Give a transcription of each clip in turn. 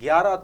11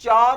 4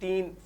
3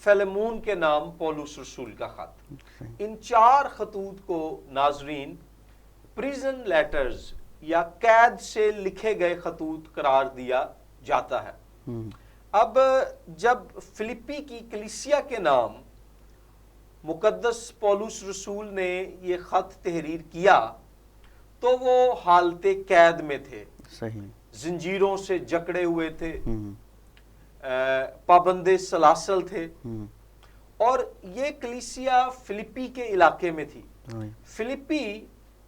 فیلمون کے نام پولس رسول کا خط۔ ان 4 خطوط کو ناظرین پریزن لیٹرز یا قید سے لکھے گئے خطوط قرار دیا جاتا ہے۔ اب جب فلپی کی کلیسیا کے نام مقدس پولس رسول نے یہ خط تحریر کیا تو وہ حالت قید میں تھے، صحیح، زنجیروں سے جکڑے ہوئے تھے، پابند سلاسل تھے، اور یہ کلیسیا فلپی کے علاقے میں تھی۔ فلپی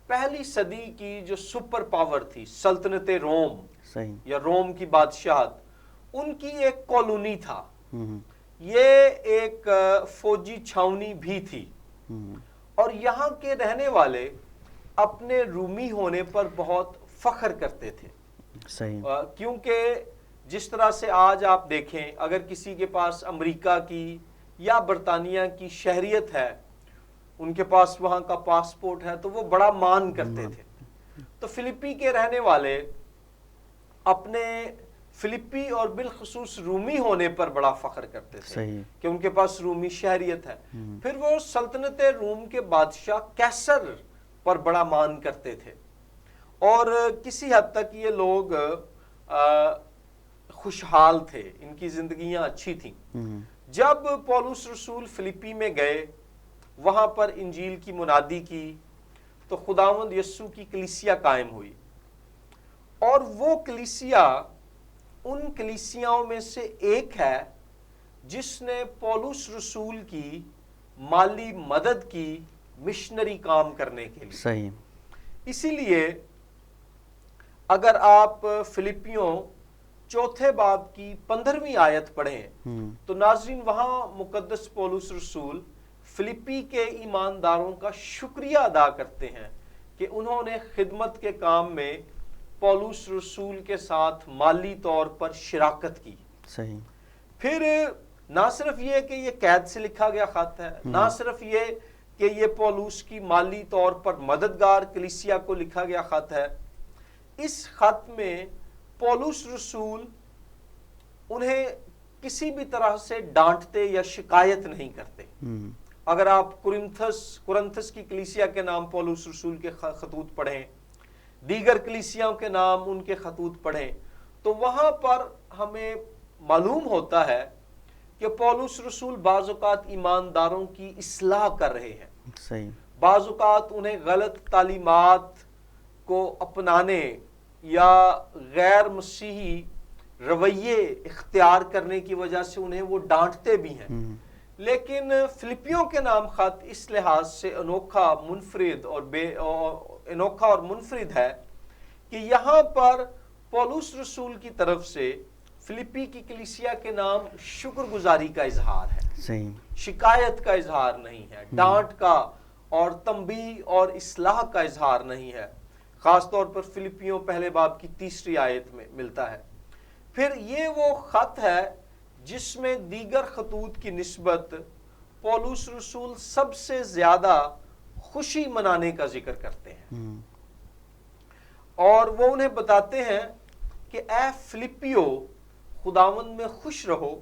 پہلی صدی کی جو سپر پاور تھی، سلطنت روم صحیح، یا روم کی بادشاہت، ان کی ایک کالونی تھا، یہ ایک فوجی چھاونی بھی تھی، اور یہاں کے رہنے والے اپنے رومی ہونے پر بہت فخر کرتے تھے۔ صحیح، کیونکہ جس طرح سے آج آپ دیکھیں اگر کسی کے پاس امریکہ کی یا برطانیہ کی شہریت ہے، ان کے پاس وہاں کا پاسپورٹ ہے، تو وہ بڑا مان کرتے تھے۔ تو فلپی کے رہنے والے اپنے فلپی اور بالخصوص رومی ہونے پر بڑا فخر کرتے تھے کہ ان کے پاس رومی شہریت ہے۔ پھر وہ سلطنت روم کے بادشاہ کیسر پر بڑا مان کرتے تھے، اور کسی حد تک یہ لوگ خوشحال تھے، ان کی زندگیاں اچھی تھیں۔ جب پولس رسول فلپی میں گئے، وہاں پر انجیل کی منادی کی، تو خداوند یسوع کی کلیسیا قائم ہوئی، اور وہ کلیسیا ان کلیسیاؤں میں سے ایک ہے جس نے پولس رسول کی مالی مدد کی مشنری کام کرنے کے لیے۔ صحیح، اسی لیے اگر آپ فلپیوں 4 باب کی 15ویں آیت پڑھیں تو ناظرین وہاں مقدس پولس رسول فلپی کے ایمانداروں کا شکریہ ادا کرتے ہیں کہ انہوں نے خدمت کے کام میں پولس رسول کے ساتھ مالی طور پر شراکت کی۔ صحیح، پھر نہ صرف یہ کہ یہ قید سے لکھا گیا خط ہے، نہ صرف یہ کہ یہ پولس کی مالی طور پر مددگار کلیسیا کو لکھا گیا خط ہے، اس خط میں پولس رسول انہیں کسی بھی طرح سے ڈانٹتے یا شکایت نہیں کرتے۔ اگر آپ کرنتھس کی کلیسیا کے نام پولس رسول کے خطوط پڑھیں، دیگر کلیسیاں کے نام ان کے خطوط پڑھیں، تو وہاں پر ہمیں معلوم ہوتا ہے کہ پولس رسول بعض اوقات ایمانداروں کی اصلاح کر رہے ہیں، صحیح، بعض اوقات انہیں غلط تعلیمات کو اپنانے یا غیر مسیحی رویے اختیار کرنے کی وجہ سے انہیں وہ ڈانٹتے بھی ہیں۔ لیکن فلپیوں کے نام خط اس لحاظ سے انوکھا اور منفرد ہے کہ یہاں پر پولس رسول کی طرف سے فلپی کی کلیسیا کے نام شکر گزاری کا اظہار ہے، صحیح، شکایت کا اظہار نہیں ہے، ڈانٹ کا اور تنبیہ اور اصلاح کا اظہار نہیں ہے۔ خاص طور پر فلپیوں 1 باب کی 3 آیت میں ملتا ہے۔ پھر یہ وہ خط ہے جس میں دیگر خطوط کی نسبت پولس رسول سب سے زیادہ خوشی منانے کا ذکر کرتے ہیں، اور وہ انہیں بتاتے ہیں کہ اے فلپیو، خداوند میں خوش رہو،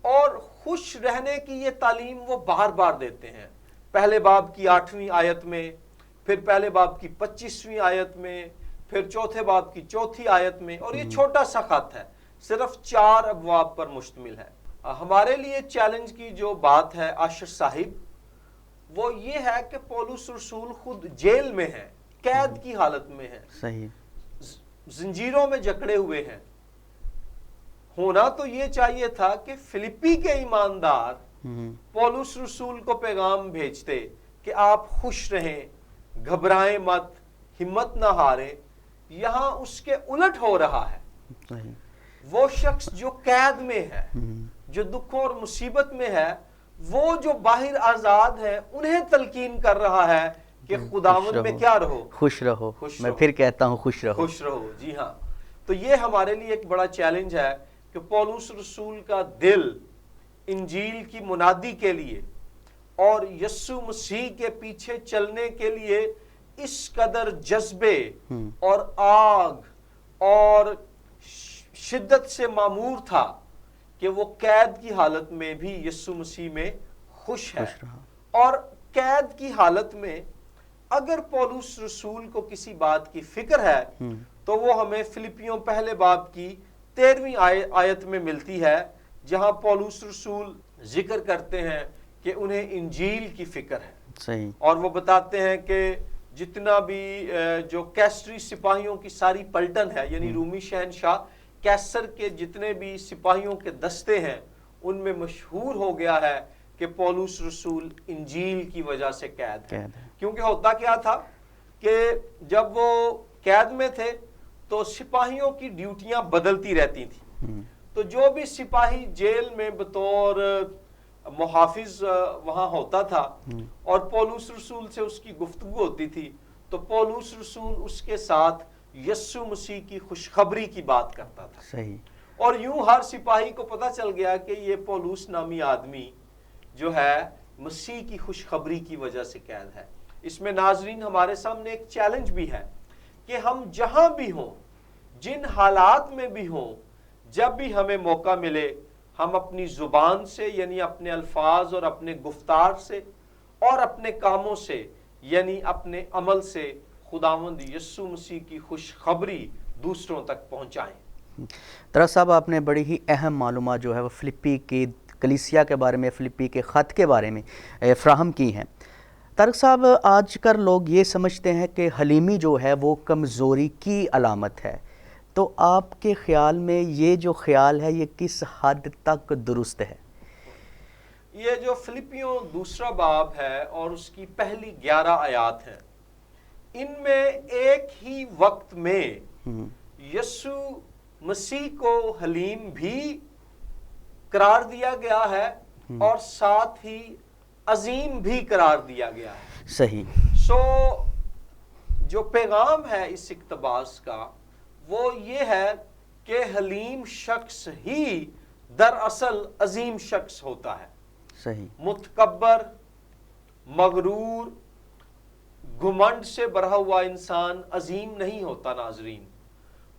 اور خوش رہنے کی یہ تعلیم وہ بار بار دیتے ہیں۔ 1 باب کی 8ویں آیت میں، پھر 1 باب کی 25ویں آیت میں، پھر 4 باب کی 4تھی آیت میں، اور یہ چھوٹا سا خط ہے، صرف 4 ابواب پر مشتمل ہے۔ ہمارے لیے چیلنج کی جو بات ہے عاشر صاحب، وہ یہ ہے کہ پولس رسول خود جیل میں ہے، قید کی حالت میں ہے، صحیح، زنجیروں میں جکڑے ہوئے ہیں۔ ہونا تو یہ چاہیے تھا کہ فلپی کے ایماندار پولس رسول کو پیغام بھیجتے کہ آپ خوش رہیں، گھبرائیں مت، ہمت نہ ہاریں۔ یہاں اس کے الٹ ہو رہا ہے۔ صحیح، وہ شخص جو قید میں ہے، جو دکھوں اور مصیبت میں ہے، وہ جو باہر آزاد ہے، انہیں تلقین کر رہا ہے کہ خداوند میں کیا رہو، خوش رہو۔ خوش میں رہو۔ پھر کہتا ہوں خوش رہو، خوش رہو، جی ہاں۔ تو یہ ہمارے لیے ایک بڑا چیلنج ہے کہ پولس رسول کا دل انجیل کی منادی کے لیے اور یسوع مسیح کے پیچھے چلنے کے لیے اس قدر جذبے اور آگ اور شدت سے معمور تھا کہ وہ قید کی حالت میں بھی یسوع مسیح میں خوش ہے، خوش رہا۔ اور قید کی حالت میں اگر پولس رسول کو کسی بات کی فکر ہے تو وہ ہمیں فلپیوں پہلے باب کی 13ویں آیت میں ملتی ہے، جہاں پولس رسول ذکر کرتے ہیں کہ انہیں انجیل کی فکر ہے، صحیح، اور وہ بتاتے ہیں کہ جتنا بھی جو کیسری سپاہیوں کی ساری پلٹن ہے، یعنی رومی شہنشاہ کیسر کے جتنے بھی سپاہیوں کے دستے ہیں، ان میں مشہور ہو گیا ہے کہ پولس رسول انجیل کی وجہ سے قید ہے۔ کیونکہ ہوتا کیا تھا کہ جب وہ قید میں تھے تو سپاہیوں کی ڈیوٹیاں بدلتی رہتی تھیں، تو جو بھی سپاہی جیل میں بطور محافظ وہاں ہوتا تھا اور پولس رسول سے اس کی گفتگو ہوتی تھی، تو پولس رسول اس کے ساتھ یسوع مسیح کی خوشخبری کی بات کرتا تھا، صحیح، اور یوں ہر سپاہی کو پتہ چل گیا کہ یہ پولس نامی آدمی جو ہے مسیح کی خوشخبری کی وجہ سے قید ہے۔ اس میں ناظرین ہمارے سامنے ایک چیلنج بھی ہے کہ ہم جہاں بھی ہوں، جن حالات میں بھی ہوں، جب بھی ہمیں موقع ملے، ہم اپنی زبان سے یعنی اپنے الفاظ اور اپنے گفتار سے اور اپنے کاموں سے یعنی اپنے عمل سے خداوند یسوع مسیح کی خوشخبری دوسروں تک پہنچائیں۔ طارق صاحب، آپ نے بڑی ہی اہم معلومات جو ہے وہ فلپی کی کلیسیا کے بارے میں، فلپی کے خط کے بارے میں فراہم کی ہیں۔ طارق صاحب، آج کل لوگ یہ سمجھتے ہیں کہ حلیمی جو ہے وہ کمزوری کی علامت ہے، تو آپ کے خیال میں یہ جو خیال ہے یہ کس حد تک درست ہے؟ یہ جو فلپیوں دوسرا باب ہے اور اس کی پہلی 11 آیات ہیں، ان میں ایک ہی وقت میں یسوع مسیح کو حلیم بھی قرار دیا گیا ہے اور ساتھ ہی عظیم بھی قرار دیا گیا ہے۔ صحیح، سو جو پیغام ہے اس اقتباس کا وہ یہ ہے کہ حلیم شخص ہی دراصل عظیم شخص ہوتا ہے۔ صحیح، متکبر، مغرور، گھمنڈ سے بھرا ہوا انسان عظیم نہیں ہوتا ناظرین،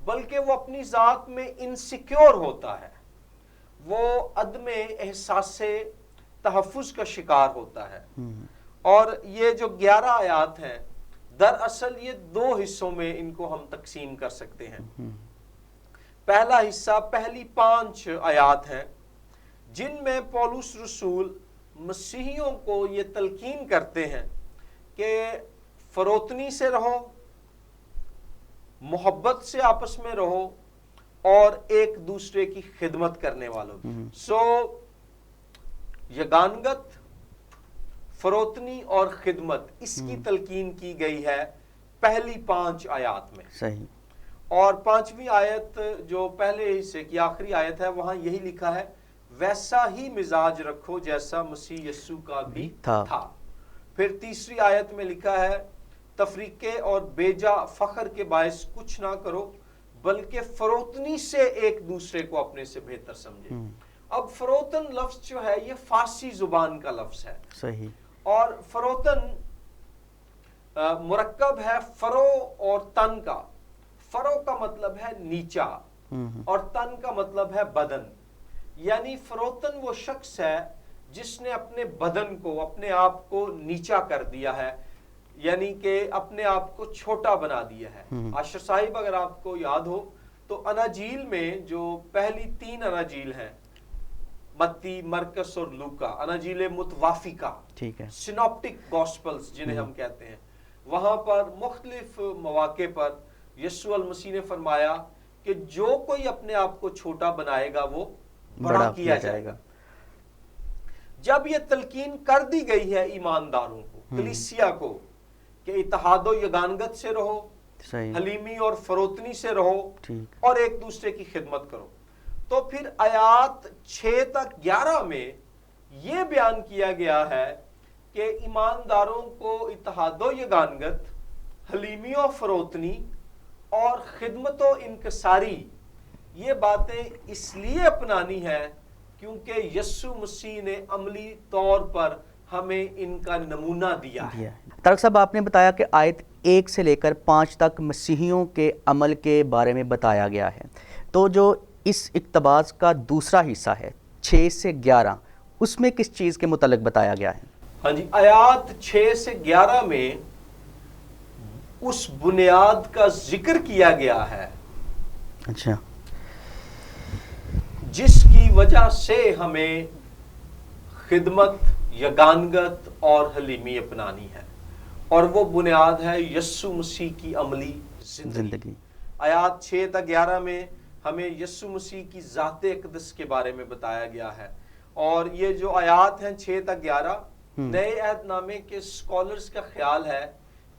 بلکہ وہ اپنی ذات میں انسیکیور ہوتا ہے، وہ عدم احساس تحفظ کا شکار ہوتا ہے۔ اور یہ جو 11 آیات ہیں دراصل یہ 2 حصوں میں ان کو ہم تقسیم کر سکتے ہیں۔ پہلا حصہ پہلی 5 آیات ہیں جن میں پولس رسول مسیحیوں کو یہ تلقین کرتے ہیں کہ فروتنی سے رہو، محبت سے آپس میں رہو اور ایک دوسرے کی خدمت کرنے والوں کی۔ سو یگانگت، فروتنی اور خدمت، اس کی تلقین کی گئی ہے پہلی 5 آیات میں۔ صحیح، اور 5ویں آیت جو پہلے حصے کی آخری آیت ہے وہاں یہی لکھا ہے، ویسا ہی مزاج رکھو جیسا مسیح یسوع کا بھی تھا۔ پھر تیسری آیت میں لکھا ہے، تفریقے اور بیجا فخر کے باعث کچھ نہ کرو بلکہ فروتنی سے ایک دوسرے کو اپنے سے بہتر سمجھے۔ اب فروتن لفظ جو ہے یہ فارسی زبان کا لفظ ہے۔ صحیح، اور فروتن مرکب ہے فرو اور تن کا۔ فرو کا مطلب ہے نیچا اور تن کا مطلب ہے بدن، یعنی فروتن وہ شخص ہے جس نے اپنے بدن کو، اپنے آپ کو نیچا کر دیا ہے، یعنی کہ اپنے آپ کو چھوٹا بنا دیا ہے۔ عاشر صاحب اگر آپ کو یاد ہو تو اناجیل میں جو پہلی 3 اناجیل ہیں، متی، مرکس اور لوکا، اناجیل متوافقہ، ٹھیک ہے، سینوپٹک گاسپلز جنہیں ہم کہتے ہیں، وہاں پر مختلف مواقع پر یسوع المسیح نے فرمایا کہ جو کوئی اپنے آپ کو چھوٹا بنائے گا وہ بڑا کیا جائے گا۔ جب یہ تلقین کر دی گئی ہے ایمانداروں کو، کلیسیا کو، کہ اتحاد و یگانگت سے رہو، حلیمی اور فروتنی سے رہو اور ایک دوسرے کی خدمت کرو، تو پھر آیات 6 تک 11 میں یہ بیان کیا گیا ہے کہ ایمانداروں کو اتحاد و یگانگت، حلیمی و فروتنی اور خدمت و انکساری، یہ باتیں اس لیے اپنانی ہے کیونکہ یسوع مسیح نے عملی طور پر ہمیں ان کا نمونہ دیا ہے۔ طارق صاحب، آپ نے بتایا کہ آیت 1 سے لے کر 5 تک مسیحیوں کے عمل کے بارے میں بتایا گیا ہے، تو جو اس اقتباس کا دوسرا حصہ ہے 6 سے 11، اس میں کس چیز کے متعلق بتایا گیا ہے؟ ہاں جی، آیات 6 سے 11 میں اس بنیاد کا ذکر کیا گیا ہے اچھا، جس کی وجہ سے ہمیں خدمت، یگانگت اور حلیمی اپنانی ہے، اور وہ بنیاد ہے یسوع مسیح کی عملی زندگی۔ آیات 6 تا 11 میں ہمیں یسوع مسیح کی ذات اقدس کے بارے میں بتایا گیا ہے، اور یہ جو آیات ہیں 6 تا 11 نئے عہد نامے کے اسکالرز کا خیال ہے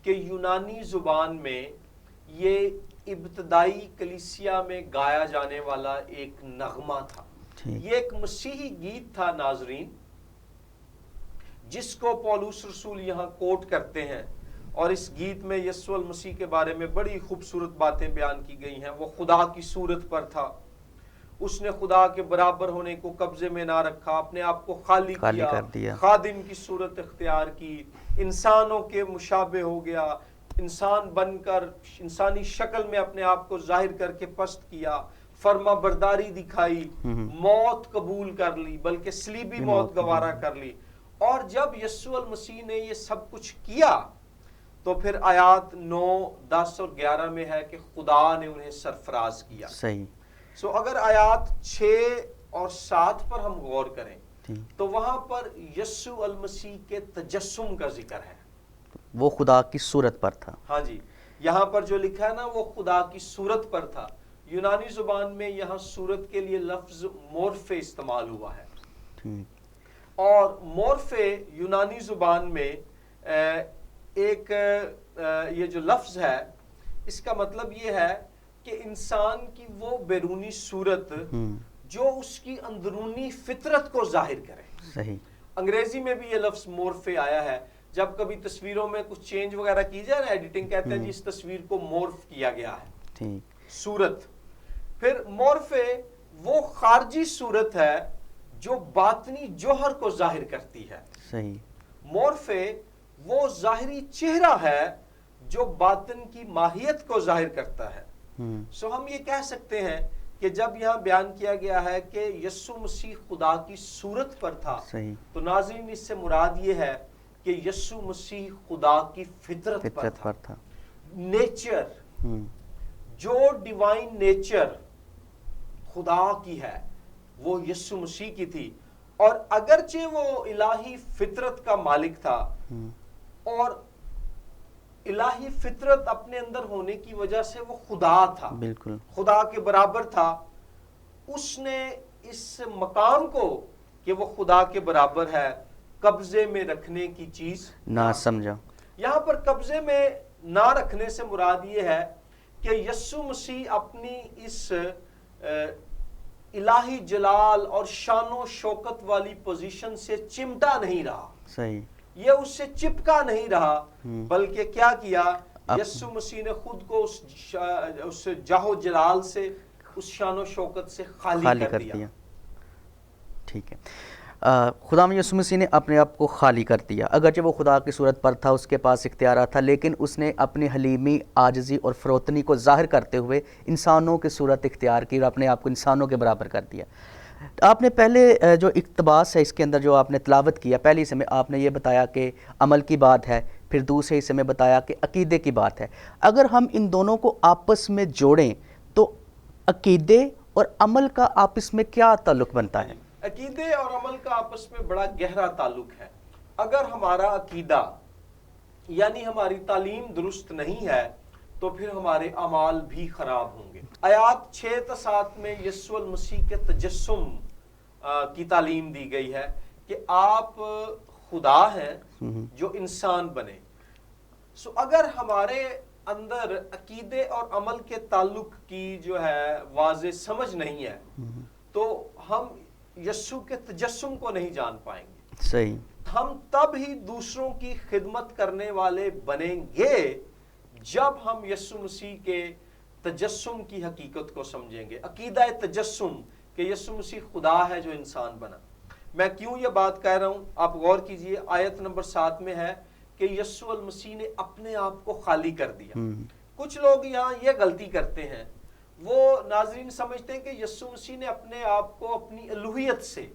کہ یونانی زبان میں یہ ابتدائی کلیسیا میں گایا جانے والا ایک نغمہ تھا۔ یہ ایک مسیحی گیت تھا ناظرین، جس کو پولس رسول یہاں کوٹ کرتے ہیں، اور اس گیت میں یسوع المسیح کے بارے میں بڑی خوبصورت باتیں بیان کی گئی ہیں۔ وہ خدا کی صورت پر تھا، اس نے خدا کے برابر ہونے کو قبضے میں نہ رکھا، اپنے آپ کو خالی کر دیا، خادم کی صورت اختیار کی، انسانوں کے مشابہ ہو گیا، انسان بن کر انسانی شکل میں اپنے آپ کو ظاہر کر کے پست کیا، فرما برداری دکھائی، موت قبول کر لی، بلکہ صلیبی موت گوارا کر لی۔ اور جب یسوع المسیح نے یہ سب کچھ کیا تو پھر آیات 9، 10 اور 11 میں ہے کہ خدا نے انہیں سرفراز کیا۔ صحیح۔ سو اگر آیات 6 اور 7 پر ہم غور کریں تو وہاں پر یسوع المسیح کے تجسم کا ذکر ہے، وہ خدا کی صورت پر تھا۔ ہاں جی، یہاں پر جو لکھا ہے نا وہ خدا کی صورت پر تھا، یونانی زبان میں یہاں صورت کے لیے لفظ مورفے استعمال ہوا ہے، اور مورفے یونانی زبان میں ایک یہ جو لفظ ہے اس کا مطلب یہ ہے کہ انسان کی وہ بیرونی صورت جو اس کی اندرونی فطرت کو ظاہر کرے۔ صحیح۔ انگریزی میں بھی یہ لفظ مورفے آیا ہے، جب کبھی تصویروں میں کچھ چینج وغیرہ کی جائے نا، ایڈیٹنگ کہتے ہیں جی اس تصویر کو مورف کیا گیا ہے، صورت۔ پھر مورفے وہ خارجی صورت ہے جو باطنی جوہر کو ظاہر کرتی ہے۔ صحیح۔ مورفے وہ ظاہری چہرہ ہے جو باطن کی ماہیت کو ظاہر کرتا ہے۔ سو ہم یہ کہہ سکتے ہیں کہ جب یہاں بیان کیا گیا ہے کہ یسوع مسیح خدا کی صورت پر تھا، تو ناظرین اس سے مراد یہ ہے کہ یسوع مسیح خدا کی فطرت پر تھا۔ نیچر، جو ڈیوائن نیچر خدا کی ہے وہ یسوع مسیح کی تھی، اور اگرچہ وہ الہی فطرت کا مالک تھا، اور الہی فطرت اپنے اندر ہونے کی وجہ سے وہ خدا تھا، بالکل خدا کے برابر تھا، اس نے اس مقام کو کہ وہ خدا کے برابر ہے قبضے میں رکھنے کی چیز نہ سمجھا۔ یہاں پر قبضے میں نہ رکھنے سے مراد یہ ہے کہ یسوع مسیح اپنی اس الہی جلال اور شان و شوکت والی پوزیشن سے چمٹا نہیں رہا۔ صحیح۔ یہ اس سے چپکا نہیں رہا، بلکہ کیا کیا؟ یسوع مسیح نے خود کو اس جاہ و جلال سے، اس شان و شوکت سے خالی کر دیا۔ ٹھیک ہے، خدا یسوع مسیح نے اپنے آپ کو خالی کر دیا، اگرچہ وہ خدا کی صورت پر تھا، اس کے پاس اختیارات تھا، لیکن اس نے اپنی حلیمی، عاجزی اور فروتنی کو ظاہر کرتے ہوئے انسانوں کی صورت اختیار کی اور اپنے آپ کو انسانوں کے برابر کر دیا۔ آپ نے پہلے جو اقتباس ہے اس کے اندر جو آپ نے تلاوت کیا، پہلے حصے میں آپ نے یہ بتایا کہ عمل کی بات ہے، پھر دوسرے حصے میں بتایا کہ عقیدے کی بات ہے۔ اگر ہم ان دونوں کو آپس میں جوڑیں تو عقیدے اور عمل کا آپس میں کیا تعلق بنتا ہے؟ عقیدے اور عمل کا آپس میں بڑا گہرا تعلق ہے۔ اگر ہمارا عقیدہ یعنی ہماری تعلیم درست نہیں ہے تو پھر ہمارے اعمال بھی خراب ہوں گے۔ آیات 6 تا 7 میں یسوع المسیح کے تجسم کی تعلیم دی گئی ہے کہ آپ خدا ہیں جو انسان بنے۔ سو اگر ہمارے اندر عقیدے اور عمل کے تعلق کی جو ہے واضح سمجھ نہیں ہے تو ہم یسوع کے تجسم کو نہیں جان پائیں گے۔ صحیح۔ ہم تب ہی دوسروں کی خدمت کرنے والے بنیں گے جب ہم یسوع مسیح کے تجسم کی حقیقت کو سمجھیں گے۔ عقیدہ تجسم کہ یسوع مسیح خدا ہے جو انسان بنا۔ میں کیوں یہ بات کہہ رہا ہوں، آپ غور کیجئے، آیت نمبر 7 میں ہے کہ یسوع المسیح نے اپنے آپ کو خالی کر دیا۔ کچھ لوگ یہاں یہ غلطی کرتے ہیں، وہ ناظرین سمجھتے ہیں کہ یسوع مسیح نے اپنے آپ کو اپنی الوہیت سے،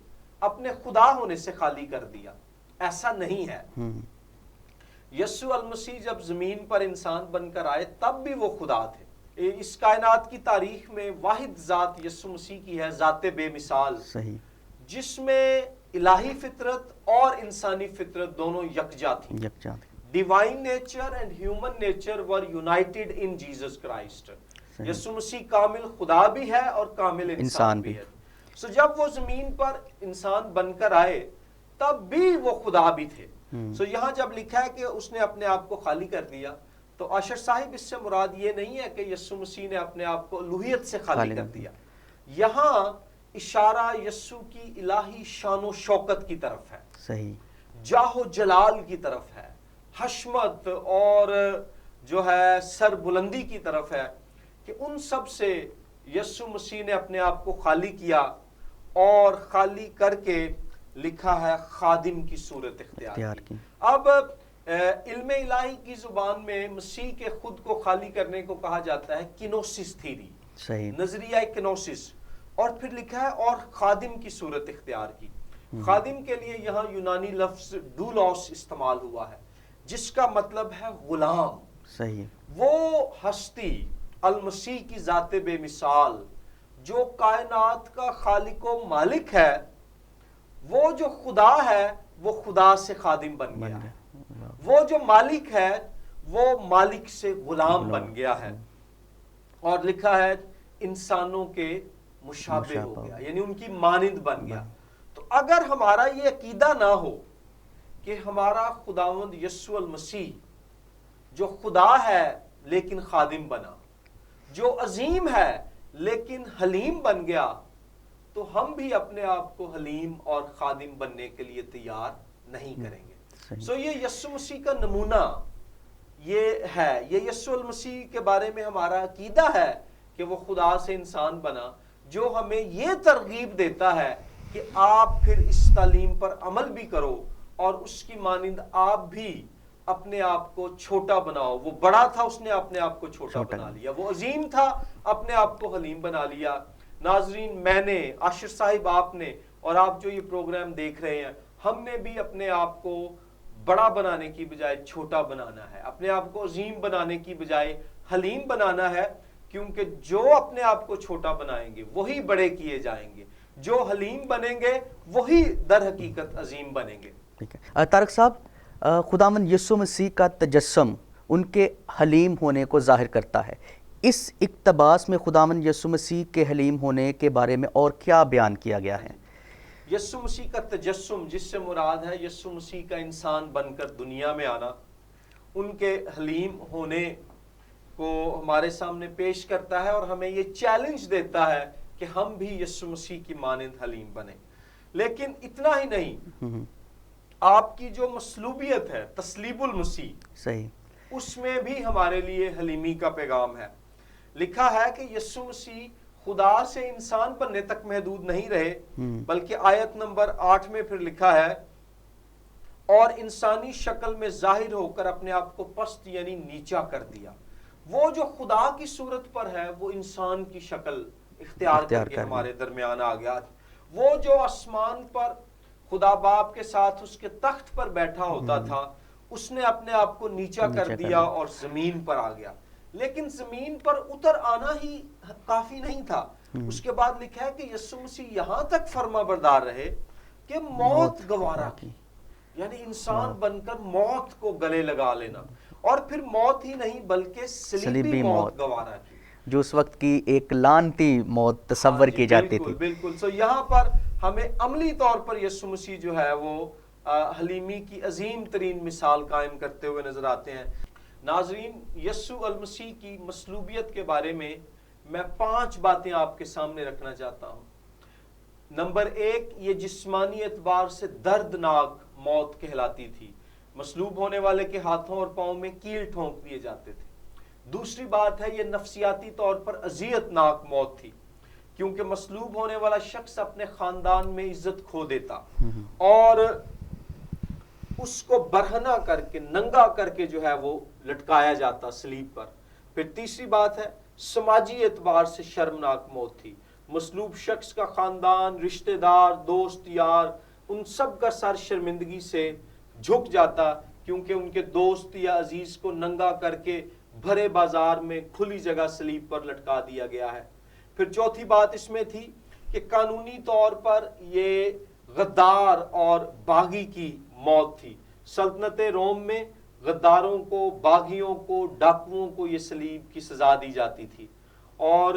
اپنے خدا ہونے سے خالی کر دیا. ایسا نہیں ہے. یسوع المسیح جب زمین پر انسان بن کر آئے تب بھی وہ خدا تھے. اس کائنات کی تاریخ میں واحد ذات یسوع مسیح کی ہے، ذات بے مثال، صحیح، جس میں الہی فطرت اور انسانی فطرت دونوں یکجا تھیں. یکجا تھی. Divine nature and human nature were United in Jesus Christ. یسوع مسیح کامل خدا بھی ہے اور کامل انسان بھی ہے. سو جب وہ زمین پر انسان بن کر آئے تب بھی وہ خدا بھی تھے. سو یہاں جب لکھا ہے کہ اس نے اپنے آپ کو خالی کر دیا، تو عاشر صاحب اس سے مراد یہ نہیں ہے کہ یسوع مسیح نے اپنے آپ کو الوہیت سے خالی کر دیا. یہاں اشارہ یسوع کی الہی شان و شوکت کی طرف ہے، صحیح، جاہ و جلال کی طرف ہے، حشمت اور جو ہے سر بلندی کی طرف ہے، کہ ان سب سے یسوع مسیح نے اپنے آپ کو خالی کیا اور خالی کر کے لکھا ہے خادم کی صورت اختیار کی. اب علم الہی کی زبان میں مسیح کے خود کو خالی کرنے کو کہا جاتا ہے کینوسس تھیری، نظریہ کینوسس. اور پھر لکھا ہے اور خادم کی صورت اختیار کی. خادم کے لیے یہاں یونانی لفظ ڈولوس استعمال ہوا ہے، جس کا مطلب ہے غلام. صحیح. وہ ہستی المسیح کی ذات بے مثال جو کائنات کا خالق و مالک ہے، وہ جو خدا ہے وہ خدا سے خادم بن گیا ہے. وہ جو مالک ہے وہ مالک سے غلام بن گیا ہے. اور لکھا ہے انسانوں کے مشابہ ہو گیا، یعنی ان کی مانند بن گیا. تو اگر ہمارا یہ عقیدہ نہ ہو کہ ہمارا خداوند یسوع المسیح جو خدا ہے لیکن خادم بنا، جو عظیم ہے لیکن حلیم بن گیا، تو ہم بھی اپنے آپ کو حلیم اور خادم بننے کے لیے تیار نہیں کریں گے. سو یہ یسوع مسیح کا نمونہ یہ ہے، یہ یسوع المسیح کے بارے میں ہمارا عقیدہ ہے کہ وہ خدا سے انسان بنا، جو ہمیں یہ ترغیب دیتا ہے کہ آپ پھر اس تعلیم پر عمل بھی کرو اور اس کی مانند آپ بھی اپنے آپ کو چھوٹا بناؤ. وہ بڑا تھا، اس نے اپنے آپ کو چھوٹا بنا لیا. وہ عظیم تھا، اپنے آپ کو حلیم بنا لیا. ناظرین، میں نے، عاشر صاحب آپ نے، اور آپ جو یہ پروگرام دیکھ رہے ہیں، ہم نے بھی اپنے آپ کو بڑا بنانے کی بجائے چھوٹا بنانا ہے، اپنے آپ کو عظیم بنانے کی بجائے حلیم بنانا ہے. کیونکہ جو اپنے آپ کو چھوٹا بنائیں گے وہی بڑے کیے جائیں گے، جو حلیم بنیں گے وہی در حقیقت عظیم بنیں گے. ٹھیک ہے طارق صاحب، خداوند یسوع مسیح کا تجسم ان کے حلیم ہونے کو ظاہر کرتا ہے. اس اقتباس میں خداوند یسوع مسیح کے حلیم ہونے کے بارے میں اور کیا بیان کیا گیا ہے؟ یسوع مسیح کا تجسم، جس سے مراد ہے یسوع مسیح کا انسان بن کر دنیا میں آنا، ان کے حلیم ہونے کو ہمارے سامنے پیش کرتا ہے اور ہمیں یہ چیلنج دیتا ہے کہ ہم بھی یسوع مسیح کی مانند حلیم بنیں. لیکن اتنا ہی نہیں، آپ کی جو مصلوبیت ہے، تسلیب المسیح، صحیح، اس میں بھی ہمارے لیے حلیمی کا پیغام ہے. لکھا ہے کہ یسوع مسیح خدا سے انسان بننے تک محدود نہیں رہے، بلکہ آیت نمبر 8 میں پھر لکھا ہے اور انسانی شکل میں ظاہر ہو کر اپنے آپ کو پست یعنی نیچا کر دیا. وہ جو خدا کی صورت پر ہے وہ انسان کی شکل اختیار کر کے ہمارے درمیان آ گیا. وہ جو آسمان پر خدا باپ کے ساتھ اس کے تخت پر بیٹھا ہوتا تھا، اس نے اپنے آپ کو نیچا کر دیا اور زمین پر آ گیا. لیکن زمین پر اتر آنا ہی کافی نہیں تھا. اس کے بعد لکھا ہے کہ یسوع مسیح یہاں تک فرما بردار رہے کہ موت گوارا کی، یعنی انسان بن کر موت کو گلے لگا لینا. اور پھر موت ہی نہیں بلکہ صلیبی موت گوارا کی، جو اس وقت کی ایک لعنتی موت تصور کی جاتی تھی. بالکل. سو یہاں پر ہمیں عملی طور پر یسوع مسیح جو ہے وہ حلیمی کی عظیم ترین مثال قائم کرتے ہوئے نظر آتے ہیں. ناظرین، یسوع المسیح کی مصلوبیت کے بارے میں 5 باتیں آپ کے سامنے رکھنا چاہتا ہوں. نمبر 1، یہ جسمانی اعتبار سے دردناک موت کہلاتی تھی. مصلوب ہونے والے کے ہاتھوں اور پاؤں میں کیل ٹھونک دیے جاتے تھے. دوسری بات ہے، یہ نفسیاتی طور پر اذیت ناک موت تھی، کیونکہ مصلوب ہونے والا شخص اپنے خاندان میں عزت کھو دیتا اور اس کو برہنہ کر کے، ننگا کر کے جو ہے وہ لٹکایا جاتا صلیب پر. پھر تیسری بات ہے سماجی اعتبار سے شرمناک موت تھی. مصلوب شخص کا خاندان، رشتہ دار، دوست یار، ان سب کا سر شرمندگی سے جھک جاتا کیونکہ ان کے دوست یا عزیز کو ننگا کر کے بھرے بازار میں کھلی جگہ صلیب پر لٹکا دیا گیا ہے. پھر چوتھی بات اس میں تھی کہ قانونی طور پر یہ غدار اور باغی کی موت تھی. سلطنت روم میں غداروں کو، باغیوں کو، ڈاکوؤں کو یہ صلیب کی سزا دی جاتی تھی، اور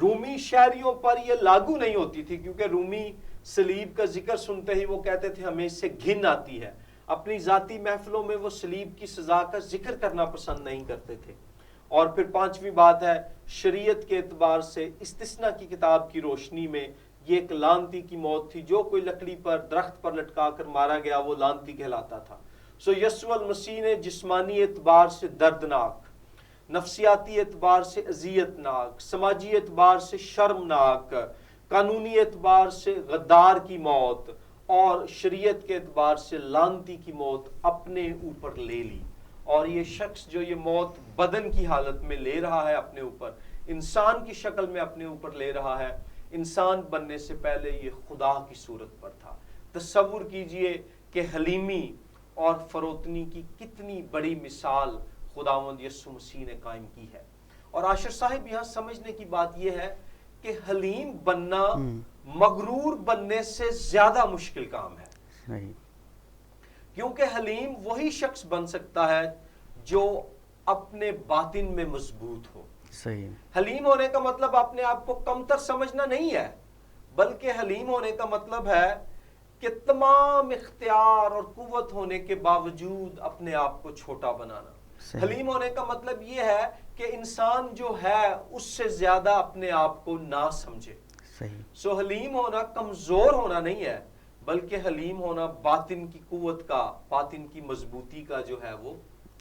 رومی شہریوں پر یہ لاگو نہیں ہوتی تھی کیونکہ رومی صلیب کا ذکر سنتے ہی وہ کہتے تھے ہمیں اس سے گھن آتی ہے. اپنی ذاتی محفلوں میں وہ صلیب کی سزا کا ذکر کرنا پسند نہیں کرتے تھے. اور پھر پانچویں بات ہے، شریعت کے اعتبار سے استثناء کی کتاب کی روشنی میں یہ ایک لعنتی کی موت تھی. جو کوئی لکڑی پر، درخت پر لٹکا کر مارا گیا وہ لعنتی کہلاتا تھا. سو یسوع المسیح نے جسمانی اعتبار سے دردناک، نفسیاتی اعتبار سے اذیت ناک، سماجی اعتبار سے شرمناک، قانونی اعتبار سے غدار کی موت اور شریعت کے اعتبار سے لعنتی کی موت اپنے اوپر لے لی. اور یہ شخص جو یہ موت بدن کی حالت میں لے رہا ہے اپنے اوپر، انسان کی شکل میں اپنے اوپر لے رہا ہے، انسان بننے سے پہلے یہ خدا کی صورت پر تھا. تصور کیجئے کہ حلیمی اور فروتنی کی کتنی بڑی مثال خداوند یسوع مسیح نے قائم کی ہے. اور عاشر صاحب یہاں سمجھنے کی بات یہ ہے کہ حلیم بننا مغرور بننے سے زیادہ مشکل کام ہے. کیونکہ حلیم وہی شخص بن سکتا ہے جو اپنے باطن میں مضبوط ہو. صحیح. حلیم ہونے کا مطلب اپنے آپ کو کمتر سمجھنا نہیں ہے، بلکہ حلیم ہونے کا مطلب ہے کہ تمام اختیار اور قوت ہونے کے باوجود اپنے آپ کو چھوٹا بنانا. حلیم ہونے کا مطلب یہ ہے کہ انسان جو ہے اس سے زیادہ اپنے آپ کو نہ سمجھے. سو حلیم ہونا کمزور ہونا نہیں ہے، بلکہ حلیم ہونا باطن کی قوت کا، باطن کی مضبوطی کا جو ہے وہ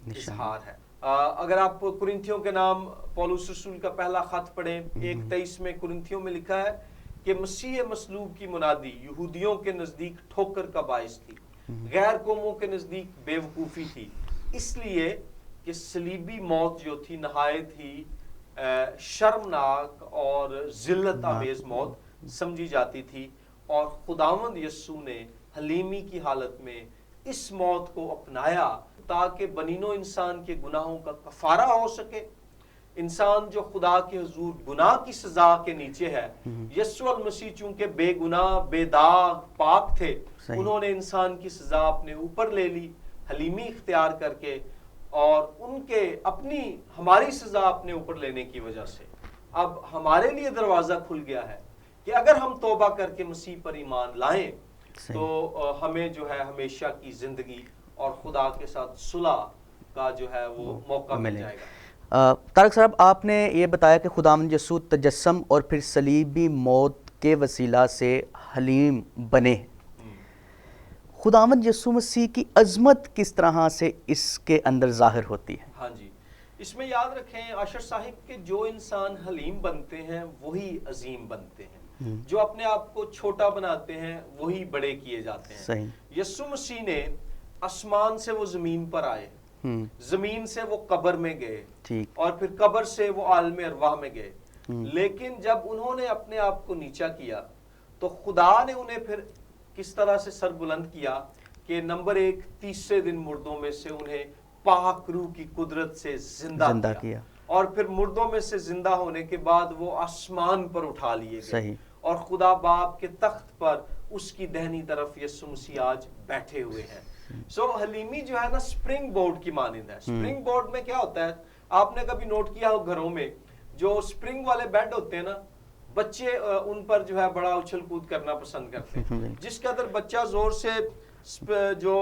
اظہار ہے. اگر آپ کرنتھیوں کے نام پولس رسول کا پہلا خط پڑھیں 1:23 میں کرنتھیوں میں لکھا ہے کہ مسیح مصلوب کی منادی یہودیوں کے نزدیک ٹھوکر کا باعث تھی، غیر قوموں کے نزدیک بے وقوفی تھی، اس لیے کہ صلیبی موت جو تھی نہایت ہی شرمناک اور ذلت آمیز موت سمجھی جاتی تھی. اور خداوند یسوع نے حلیمی کی حالت میں اس موت کو اپنایا تاکہ بنین و انسان کے گناہوں کا کفارہ ہو سکے. انسان جو خدا کے حضور گناہ کی سزا کے نیچے ہے، یسوع المسیح چونکہ بے گناہ، بے داغ، پاک تھے، انہوں نے انسان کی سزا اپنے اوپر لے لی حلیمی اختیار کر کے، اور ان کے اپنی ہماری سزا اپنے اوپر لینے کی وجہ سے اب ہمارے لیے دروازہ کھل گیا ہے کہ اگر ہم توبہ کر کے مسیح پر ایمان لائیں تو ہمیں جو ہے ہمیشہ کی زندگی اور خدا کے ساتھ صلح کا جو ہے وہ موقع مل جائے گا. طارق صاحب، آپ نے یہ بتایا کہ خداوند یسوع تجسم اور پھر صلیبی موت کے وسیلہ سے حلیم بنے. خداوند یسوع مسیح کی عظمت کس طرح سے اس کے اندر ظاہر ہوتی ہے؟ ہاں جی، اس میں یاد رکھیں عاشر صاحب کہ جو انسان حلیم بنتے ہیں وہی عظیم بنتے ہیں. جو اپنے آپ کو چھوٹا بناتے ہیں وہی بڑے کیے جاتے ہیں. صحیح. یسوع مسیح نے آسمان سے وہ زمین پر آئے، زمین سے وہ قبر میں گئے، اور پھر قبر سے وہ عالم ارواح میں گئے. لیکن جب انہوں نے اپنے آپ کو نیچا کیا تو خدا نے انہیں پھر کس طرح سے سر بلند کیا کہ نمبر 1، تیسرے دن مردوں میں سے انہیں پاک روح کی قدرت سے زندہ کیا، اور پھر مردوں میں سے زندہ ہونے کے بعد وہ آسمان پر اٹھا لیے گئے، اور خدا باپ کے تخت پر اس کی دہنی طرف یسوع مسیح آج بیٹھے ہوئے ہیں. سو حلیمی جو ہے نا سپرنگ بورڈ کی مانند ہے. سپرنگ بورڈ میں کیا ہوتا ہے، آپ نے کبھی نوٹ کیا ہو گھروں میں جو سپرنگ والے بیڈ ہوتے ہیں نا، بچے ان پر جو ہے بڑا اچھل کود کرنا پسند کرتے ہیں. جس قدر بچہ زور سے جو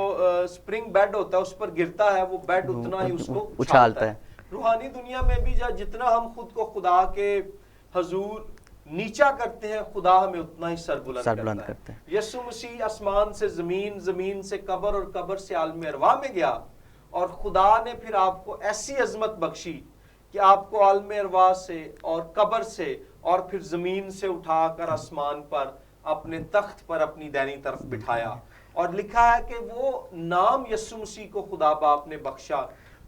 سپرنگ بیڈ ہوتا ہے اس پر گرتا ہے وہ بیڈ اتنا ہی اس کو اچھالتا ہے. روحانی دنیا میں بھی جتنا ہم خود کو خدا کے حضور نیچا کرتے ہیں، خدا ہمیں اتنا ہی سر بلند کرتا ہے. یسوع مسیح آسمان سے زمین، زمین سے قبر، اور قبر سے عالم ارواح میں گیا، اور خدا نے پھر آپ کو ایسی عظمت بخشی کہ آپ کو عالم ارواح سے اور قبر سے اور پھر زمین سے اٹھا کر آسمان پر اپنے تخت پر اپنی دائنی طرف بٹھایا. اور لکھا ہے کہ وہ نام یسوع مسیح کو خدا باپ نے بخشا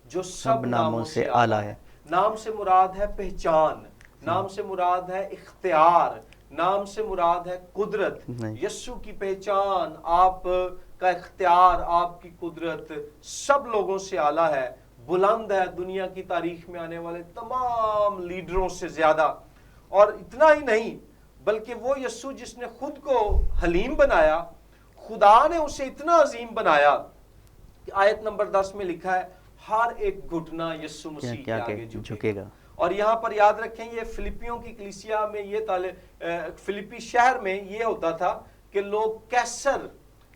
جو سب ناموں سے اعلیٰ ہے. نام سے مراد ہے پہچان، نام سے مراد ہے اختیار، نام سے مراد ہے قدرت۔ یسوع کی پہچان، آپ کا اختیار، آپ کی قدرت سب لوگوں سے اعلیٰ ہے، بلند ہے، دنیا کی تاریخ میں آنے والے تمام لیڈروں سے زیادہ۔ اور اتنا ہی نہیں بلکہ وہ یسوع جس نے خود کو حلیم بنایا، خدا نے اسے اتنا عظیم بنایا کہ آیت نمبر 10 میں لکھا ہے ہر ایک گھٹنا یسوع مسیح کے آگے جھکے گا۔ اور یہاں پر یاد رکھیں یہ فلپیوں کی کلیسیا میں، یہ فلپی شہر میں یہ ہوتا تھا کہ لوگ کیسر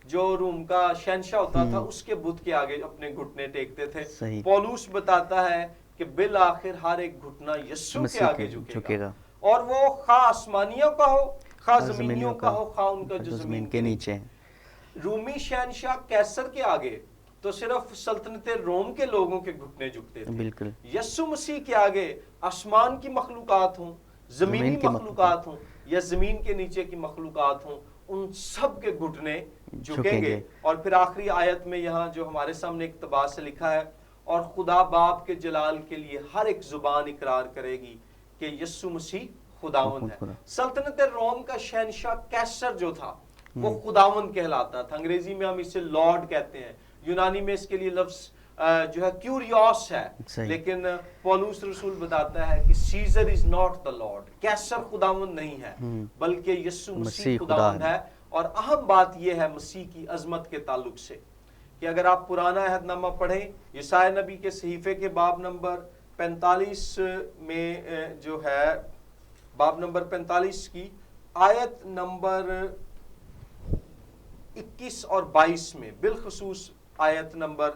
جو روم کا شہنشاہ ہوتا تھا اس کے بت کے آگے اپنے گھٹنے ٹیکتے تھے۔ پولوس بتاتا ہے کہ بالآخر ہر ایک گھٹنا یسوع کے آگے جھکے گا، اور وہ خواہ آسمانیوں کا ہو، خواہ زمینیوں کا ہو، خواہ ان کا جو زمین کے نیچے ہے۔ رومی شہنشاہ کیسر کے آگے تو صرف سلطنت روم کے لوگوں کے گھٹنے جھکتے تھے، بالکل یسوع مسیح کے آگے آسمان کی مخلوقات ہوں، زمینی مخلوقات ہوں یا زمین کے نیچے کی مخلوقات ہوں، ان سب کے گھٹنے جھکیں گے۔ اور پھر آخری آیت میں یہاں جو ہمارے سامنے اقتباس سے لکھا ہے، اور خدا باپ کے جلال کے لیے ہر ایک زبان اقرار کرے گی کہ یسوع مسیح خداوند ہے۔ سلطنت روم کا شہنشاہ کیسر جو تھا وہ خداوند کہلاتا تھا، انگریزی میں ہم اسے لارڈ کہتے ہیں، یونانی میں اس کے لیے لفظ جو ہے کیوریوس ہے، لیکن پولوس رسول بتاتا ہے کہ Caesar is not the lord, Caesar خداوند نہیں ہے بلکہ یسوع مسیح خداوند ہے۔ اور اہم بات یہ ہے مسیح کی عظمت کے تعلق سے کہ اگر آپ پرانا عہد نامہ پڑھیں، یسایا نبی کے صحیفے کے باب نمبر 45 میں جو ہے باب نمبر 45 کی آیت نمبر 21 اور 22 میں، بالخصوص آیت نمبر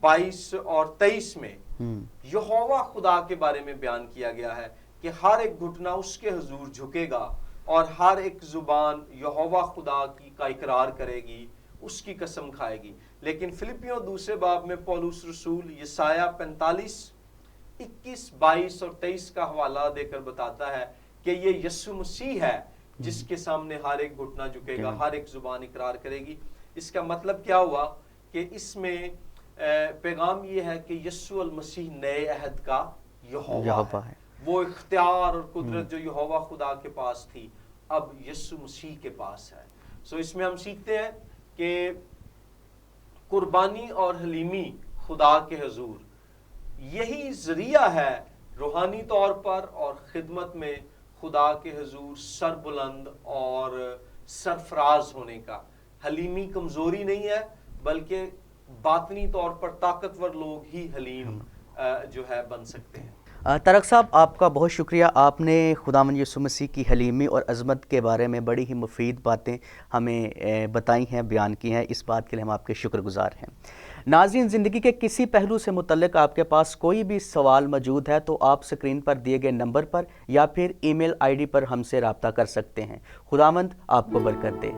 22 اور 23 میں یہوہ خدا کے بارے میں بیان کیا گیا ہے کہ ہر ایک گھٹنا اس کے حضور جھکے گا اور ہر ایک زبان یہوہ خدا کی کا اقرار کرے گی، اس کی قسم کھائے گی۔ لیکن فلپیوں دوسرے باب میں پولس رسول یسایہ 45 21 22 اور 23 کا حوالہ دے کر بتاتا ہے کہ یہ یسوع مسیح ہے جس کے سامنے ہر ایک گھٹنا جھکے گا، ہر ایک زبان اقرار کرے گی۔ اس کا مطلب کیا ہوا کہ اس میں پیغام یہ ہے کہ یسوع المسیح نئے عہد کا یہوہ ہے، وہ اختیار اور قدرت جو یہوہ خدا کے پاس تھی اب یسوع مسیح کے پاس ہے۔ سو اس میں ہم سیکھتے ہیں کہ قربانی اور حلیمی خدا کے حضور یہی ذریعہ ہے روحانی طور پر اور خدمت میں خدا کے حضور سر بلند اور سرفراز ہونے کا۔ حلیمی کمزوری نہیں ہے بلکہ باطنی طور پر طاقتور لوگ ہی حلیم جو ہے بن سکتے ہیں۔ طارق صاحب آپ کا بہت شکریہ، آپ نے خداوند یسوع مسیح کی حلیمی اور عظمت کے بارے میں بڑی ہی مفید باتیں ہمیں بتائی ہیں، بیان کی ہیں، اس بات کے لیے ہم آپ کے شکر گزار ہیں۔ ناظرین، زندگی کے کسی پہلو سے متعلق آپ کے پاس کوئی بھی سوال موجود ہے تو آپ سکرین پر دیے گئے نمبر پر یا پھر ای میل آئی ڈی پر ہم سے رابطہ کر سکتے ہیں۔ خداوند آپ کو برکت دے۔